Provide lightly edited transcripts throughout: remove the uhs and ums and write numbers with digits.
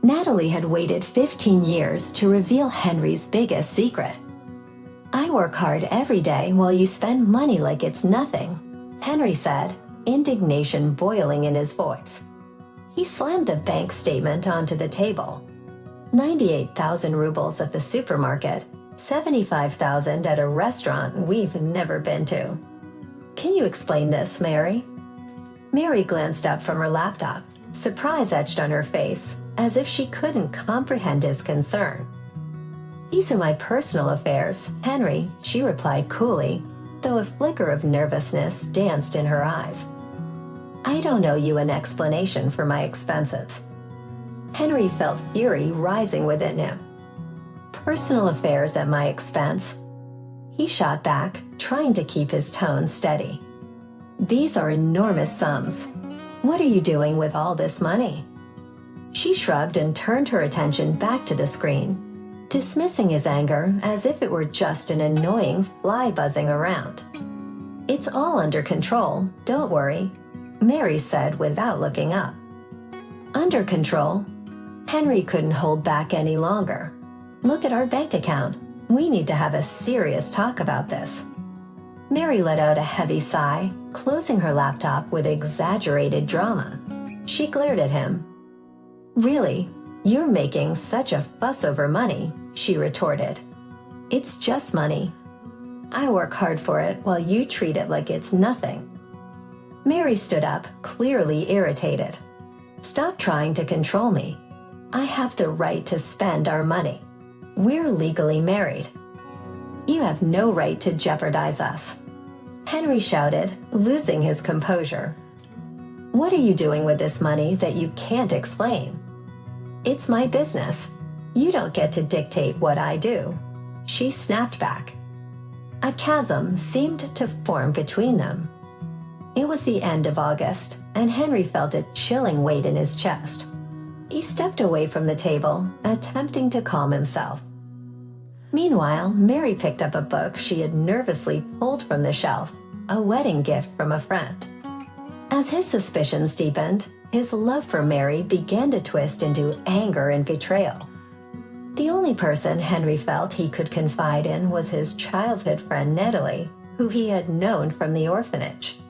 Natalie had waited 15 years to reveal Henry's biggest secret. "I work hard every day while you spend money like it's nothing," Henry said, indignation boiling in his voice. He slammed a bank statement onto the table. 98,000 rubles at the supermarket, 75,000 at a restaurant we've never been to. "Can you explain this, Mary?" Mary glanced up from her laptop, surprise etched on her face, as if she couldn't comprehend his concern. "These are my personal affairs, Henry," she replied coolly, though a flicker of nervousness danced in her eyes. "I don't owe you an explanation for my expenses." Henry felt fury rising within him. "Personal affairs at my expense?" He shot back, trying to keep his tone steady. "These are enormous sums. What are you doing with all this money?" She shrugged and turned her attention back to the screen, dismissing his anger as if it were just an annoying fly buzzing around. "It's all under control, don't worry," Mary said without looking up. "Under control?" Henry couldn't hold back any longer. "Look at our bank account. We need to have a serious talk about this." Mary let out a heavy sigh, closing her laptop with exaggerated drama. She glared at him. "Really? You're making such a fuss over money," she retorted. "It's just money. I work hard for it while you treat it like it's nothing." Mary stood up, clearly irritated. "Stop trying to control me. I have the right to spend our money. We're legally married. You have no right to jeopardize us," Henry shouted, losing his composure. "What are you doing with this money that you can't explain?" "It's my business. You don't get to dictate what I do," she snapped back. A chasm seemed to form between them. It was the end of August, and Henry felt a chilling weight in his chest. He stepped away from the table, attempting to calm himself. Meanwhile, Mary picked up a book she had nervously pulled from the shelf, a wedding gift from a friend. As his suspicions deepened, his love for Mary began to twist into anger and betrayal. The only person Henry felt he could confide in was his childhood friend Natalie, who he had known from the orphanage.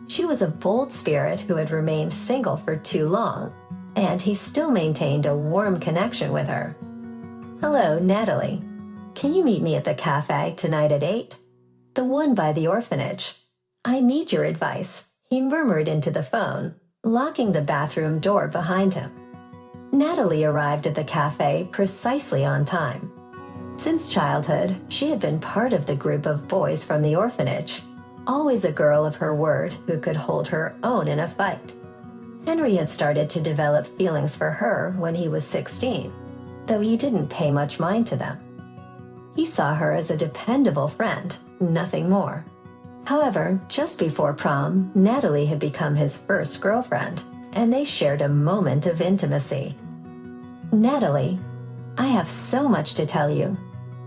She was a bold spirit who had remained single for too long, and he still maintained a warm connection with her. "Hello, Natalie. Can you meet me at the cafe tonight at 8? The one by the orphanage. I need your advice," he murmured into the phone, locking the bathroom door behind him. Natalie arrived at the cafe precisely on time. Since childhood, she had been part of the group of boys from the orphanage, always a girl of her word who could hold her own in a fight. Henry had started to develop feelings for her when he was 16, though he didn't pay much mind to them. He saw her as a dependable friend, nothing more. However, just before prom, Natalie had become his first girlfriend, and they shared a moment of intimacy. "Natalie, I have so much to tell you,"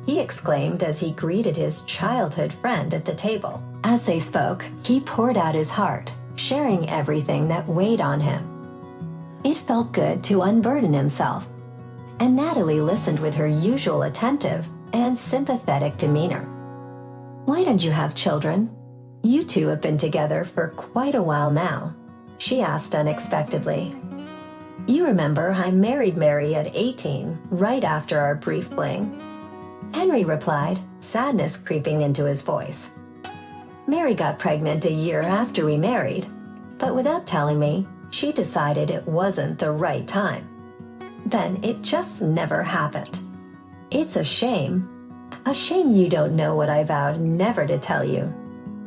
he exclaimed as he greeted his childhood friend at the table. As they spoke, he poured out his heart, sharing everything that weighed on him. It felt good to unburden himself, and Natalie listened with her usual attentive and sympathetic demeanor. "Why don't you have children? You two have been together for quite a while now," she asked unexpectedly. "You remember I married Mary at 18, right after our brief fling?" Henry replied, sadness creeping into his voice. "Mary got pregnant a year after we married, but without telling me, she decided it wasn't the right time. Then it just never happened. It's a shame. A shame you don't know what I vowed never to tell you,"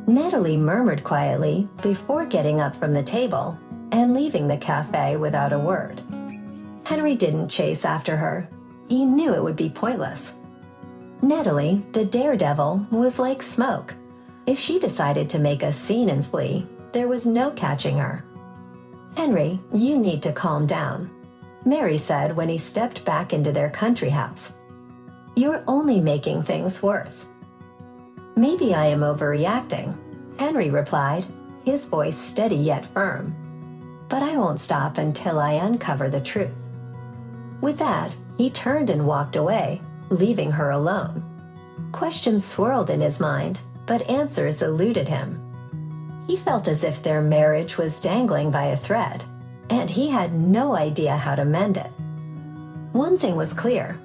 Natalie murmured quietly before getting up from the table and leaving the cafe without a word. Henry didn't chase after her. He knew it would be pointless. Natalie, the daredevil, was like smoke. If she decided to make a scene and flee, there was no catching her. "Henry, you need to calm down," Mary said when he stepped back into their country house. "You're only making things worse." "Maybe I am overreacting," Henry replied, his voice steady yet firm. "But I won't stop until I uncover the truth." With that, he turned and walked away, leaving her alone. Questions swirled in his mind, but answers eluded him. He felt as if their marriage was dangling by a thread, and he had no idea how to mend it. One thing was clear.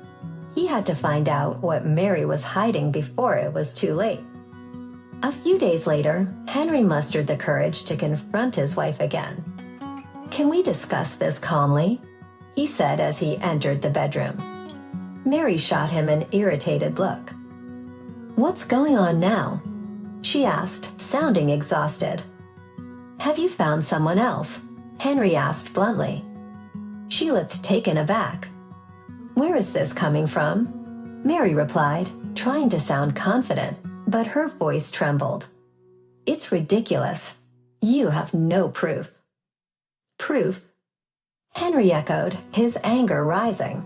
He had to find out what Mary was hiding before it was too late. A few days later, Henry mustered the courage to confront his wife again. "Can we discuss this calmly?" he said as he entered the bedroom. Mary shot him an irritated look. "What's going on now?" she asked, sounding exhausted. "Have you found someone else?" Henry asked bluntly. She looked taken aback. "Where is this coming from?" Mary replied, trying to sound confident, but her voice trembled. "It's ridiculous. You have no proof." "Proof?" Henry echoed, his anger rising.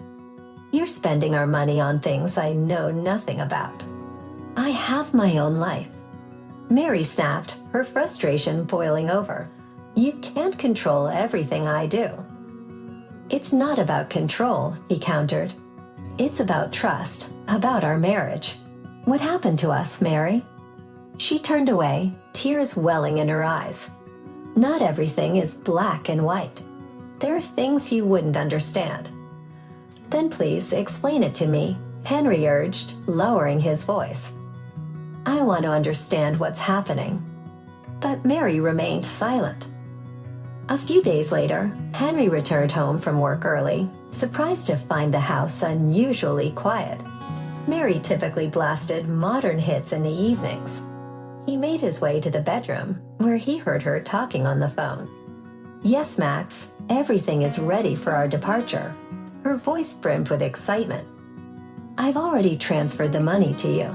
"You're spending our money on things I know nothing about. I have my own life." Mary snapped, her frustration boiling over. "You can't control everything I do." "It's not about control," he countered. "It's about trust, about our marriage. What happened to us, Mary?" She turned away, tears welling in her eyes. "Not everything is black and white. There are things you wouldn't understand." "Then please explain it to me," Henry urged, lowering his voice. "I want to understand what's happening." But Mary remained silent. A few days later, Henry returned home from work early, surprised to find the house unusually quiet. Mary typically blasted modern hits in the evenings. He made his way to the bedroom, where he heard her talking on the phone. "Yes, Max, everything is ready for our departure." Her voice brimmed with excitement. "I've already transferred the money to you."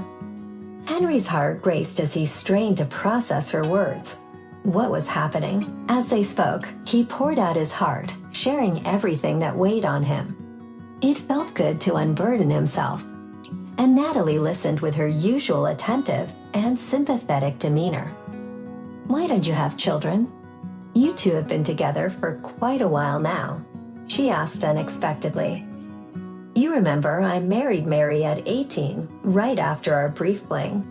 Henry's heart raced as he strained to process her words. What was happening? As they spoke, he poured out his heart, sharing everything that weighed on him. It felt good to unburden himself. And Natalie listened with her usual attentive and sympathetic demeanor. "Why don't you have children? You two have been together for quite a while now," she asked unexpectedly. "You remember I married Mary at 18, right after our brief fling."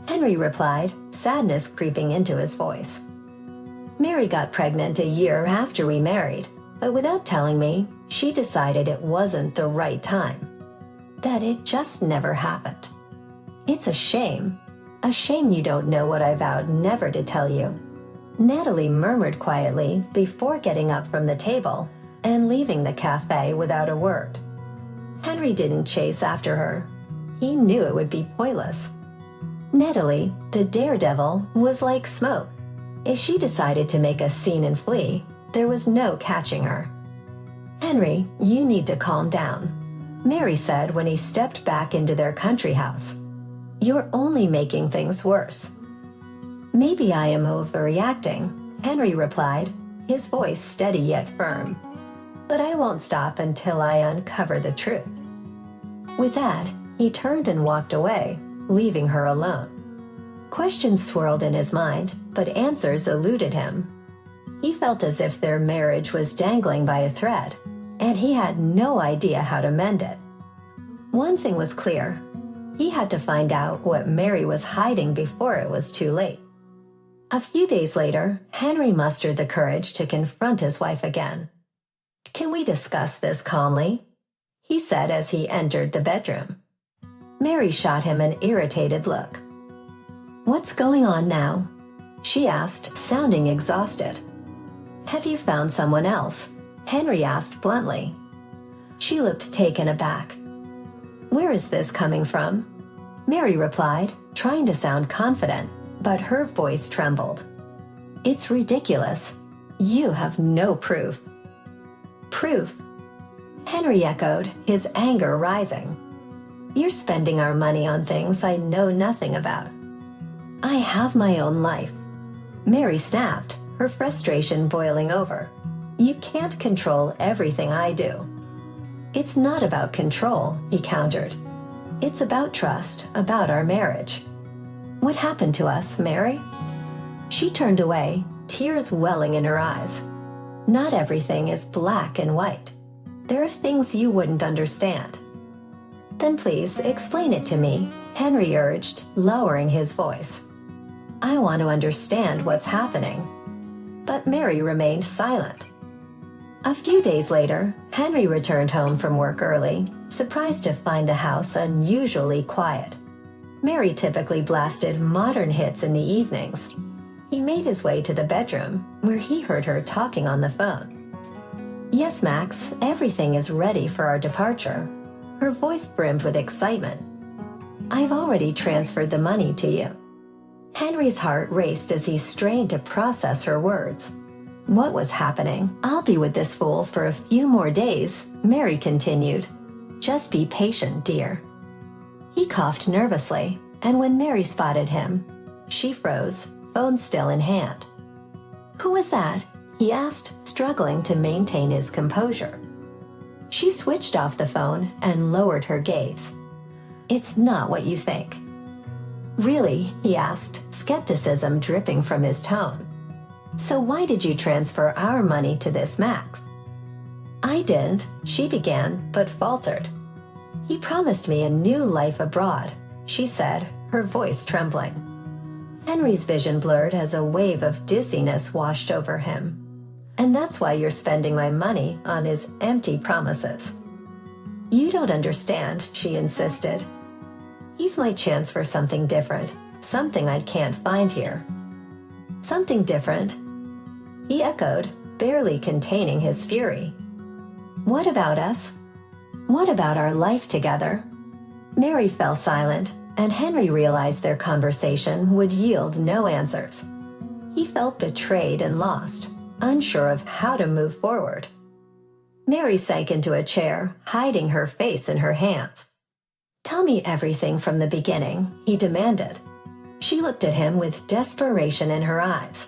Henry replied, sadness creeping into his voice. "Mary got pregnant a year after we married, but without telling me, she decided it wasn't the right time. That it just never happened. It's a shame you don't know what I vowed never to tell you," Natalie murmured quietly before getting up from the table and leaving the cafe without a word. Henry didn't chase after her. He knew it would be pointless. Natalie, the daredevil, was like smoke. If she decided to make a scene and flee, there was no catching her. "Henry, you need to calm down," Mary said when he stepped back into their country house. "You're only making things worse." "Maybe I am overreacting," Henry replied, his voice steady yet firm. "But I won't stop until I uncover the truth." With that, he turned and walked away, leaving her alone. Questions swirled in his mind, but answers eluded him. He felt as if their marriage was dangling by a thread, and he had no idea how to mend it. One thing was clear. He had to find out what Mary was hiding before it was too late. A few days later, Henry mustered the courage to confront his wife again. "Can we discuss this calmly?" he said as he entered the bedroom. Mary shot him an irritated look. "What's going on now?" she asked, sounding exhausted. "Have you found someone else?" Henry asked bluntly. She looked taken aback. "Where is this coming from?" Mary replied, trying to sound confident, but her voice trembled. "It's ridiculous. You have no proof." "Proof?" Henry echoed, his anger rising. "You're spending our money on things I know nothing about." "I have my own life," Mary snapped, her frustration boiling over. "You can't control everything I do." "It's not about control," he countered. "It's about trust, about our marriage. What happened to us, Mary?" She turned away, tears welling in her eyes. "Not everything is black and white. There are things you wouldn't understand." "Then please explain it to me," Henry urged, lowering his voice. "I want to understand what's happening." But Mary remained silent. A few days later, Henry returned home from work early, surprised to find the house unusually quiet. Mary typically blasted modern hits in the evenings. He made his way to the bedroom, where he heard her talking on the phone. "Yes, Max, everything is ready for our departure." Her voice brimmed with excitement. "I've already transferred the money to you." Henry's heart raced as he strained to process her words. What was happening? "I'll be with this fool for a few more days," Mary continued. "Just be patient, dear." He coughed nervously, and when Mary spotted him, she froze, phone still in hand. "Who was that?" he asked, struggling to maintain his composure. She switched off the phone and lowered her gaze. "It's not what you think." "Really?" he asked, skepticism dripping from his tone. "So why did you transfer our money to this Max?" "I didn't," she began, but faltered. "He promised me a new life abroad," she said, her voice trembling. Henry's vision blurred as a wave of dizziness washed over him. "And that's why you're spending my money on his empty promises." "You don't understand," she insisted. "He's my chance for something different, something I can't find here." "Something different?" he echoed, barely containing his fury. "What about us? What about our life together?" Mary fell silent, and Henry realized their conversation would yield no answers. He felt betrayed and lost, unsure of how to move forward. Mary sank into a chair, hiding her face in her hands. "Tell me everything from the beginning," he demanded. She looked at him with desperation in her eyes.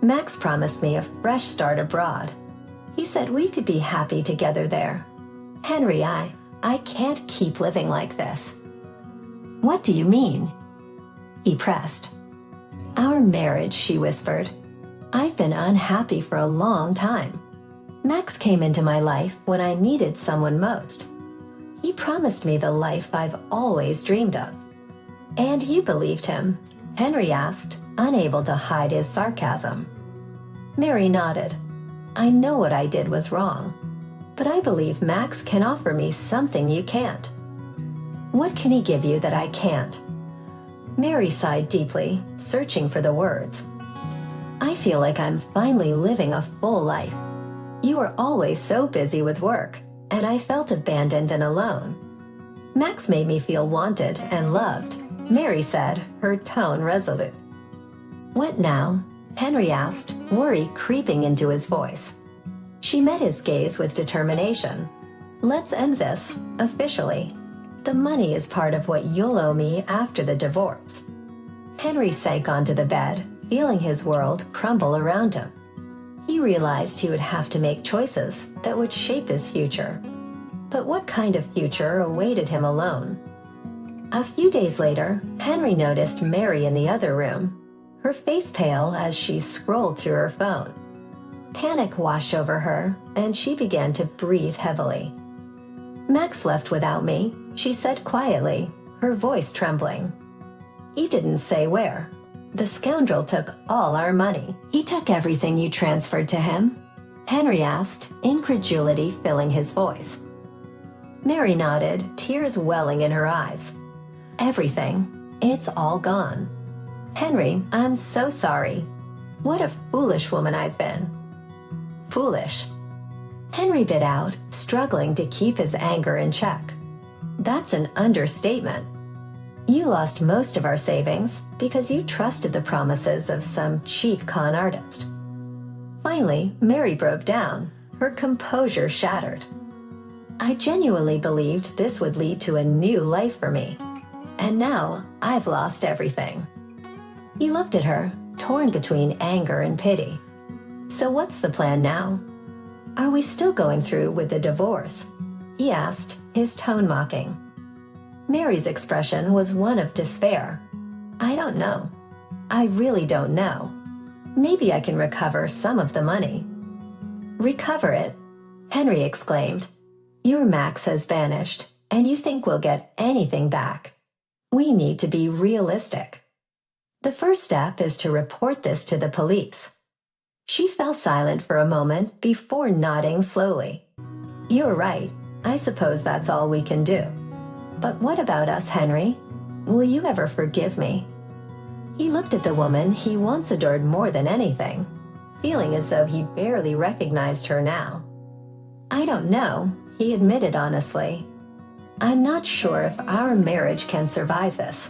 "Max promised me a fresh start abroad. He said we could be happy together there. Henry, I can't keep living like this." "What do you mean?" he pressed. "Our marriage," she whispered. "I've been unhappy for a long time. Max came into my life when I needed someone most. He promised me the life I've always dreamed of." "And you believed him?" Henry asked, unable to hide his sarcasm. Mary nodded. "I know what I did was wrong, but I believe Max can offer me something you can't." "What can he give you that I can't?" Mary sighed deeply, searching for the words. "I feel like I'm finally living a full life. You were always so busy with work, and I felt abandoned and alone. Max made me feel wanted and loved," Mary said, her tone resolute. "What now?" Henry asked, worry creeping into his voice. She met his gaze with determination. "Let's end this, officially. The money is part of what you'll owe me after the divorce." Henry sank onto the bed, feeling his world crumble around him. He realized he would have to make choices that would shape his future. But what kind of future awaited him alone? A few days later, Henry noticed Mary in the other room, her face pale as she scrolled through her phone. Panic washed over her, and she began to breathe heavily. "Max left without me," she said quietly, her voice trembling. "He didn't say where. The scoundrel took all our money." "He took everything you transferred to him?" Henry asked, incredulity filling his voice. Mary nodded, tears welling in her eyes. "Everything. It's all gone." "Henry, I'm so sorry. What a foolish woman I've been." "Foolish?" Henry bit out, struggling to keep his anger in check. "That's an understatement. You lost most of our savings because you trusted the promises of some cheap con artist." Finally, Mary broke down, her composure shattered. "I genuinely believed this would lead to a new life for me. And now I've lost everything." He looked at her, torn between anger and pity. "So what's the plan now? Are we still going through with the divorce?" he asked, his tone mocking. Mary's expression was one of despair. "I don't know. I really don't know. Maybe I can recover some of the money." "Recover it?" Henry exclaimed, "Your Max has vanished, and you think we'll get anything back. We need to be realistic. The first step is to report this to the police." She fell silent for a moment before nodding slowly. "You're right. I suppose that's all we can do. But what about us, Henry? Will you ever forgive me?" He looked at the woman he once adored more than anything, feeling as though he barely recognized her now. "I don't know," he admitted honestly. "I'm not sure if our marriage can survive this."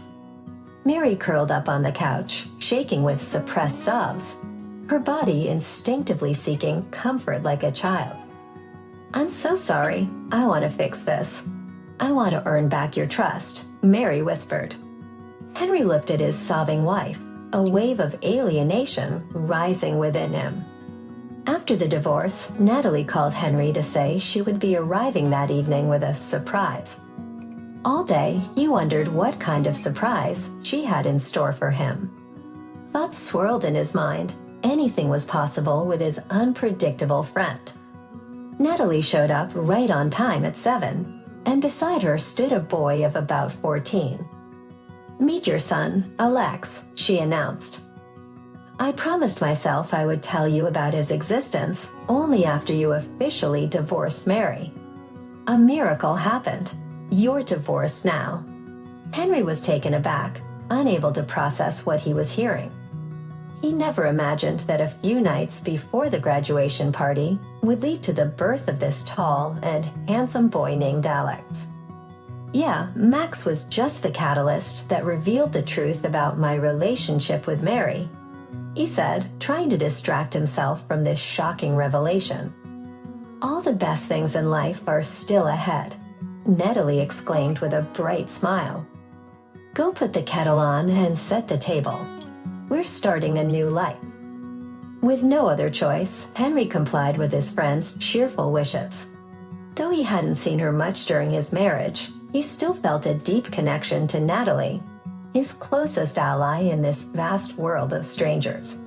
Mary curled up on the couch, shaking with suppressed sobs, her body instinctively seeking comfort like a child. "I'm so sorry. I want to fix this. I want to earn back your trust," Mary whispered. Henry looked at his sobbing wife, a wave of alienation rising within him. After the divorce, Natalie called Henry to say she would be arriving that evening with a surprise. All day, he wondered what kind of surprise she had in store for him. Thoughts swirled in his mind. Anything was possible with his unpredictable friend. Natalie showed up right on time at 7, and beside her stood a boy of about 14. "Meet your son, Alex," she announced. "I promised myself I would tell you about his existence only after you officially divorced Mary. A miracle happened. You're divorced now." Henry was taken aback, unable to process what he was hearing. He never imagined that a few nights before the graduation party would lead to the birth of this tall and handsome boy named Alex. "Yeah, Max was just the catalyst that revealed the truth about my relationship with Mary," he said, trying to distract himself from this shocking revelation. "All the best things in life are still ahead," Natalie exclaimed with a bright smile. "Go put the kettle on and set the table. We're starting a new life." With no other choice, Henry complied with his friend's cheerful wishes. Though he hadn't seen her much during his marriage, he still felt a deep connection to Natalie, his closest ally in this vast world of strangers.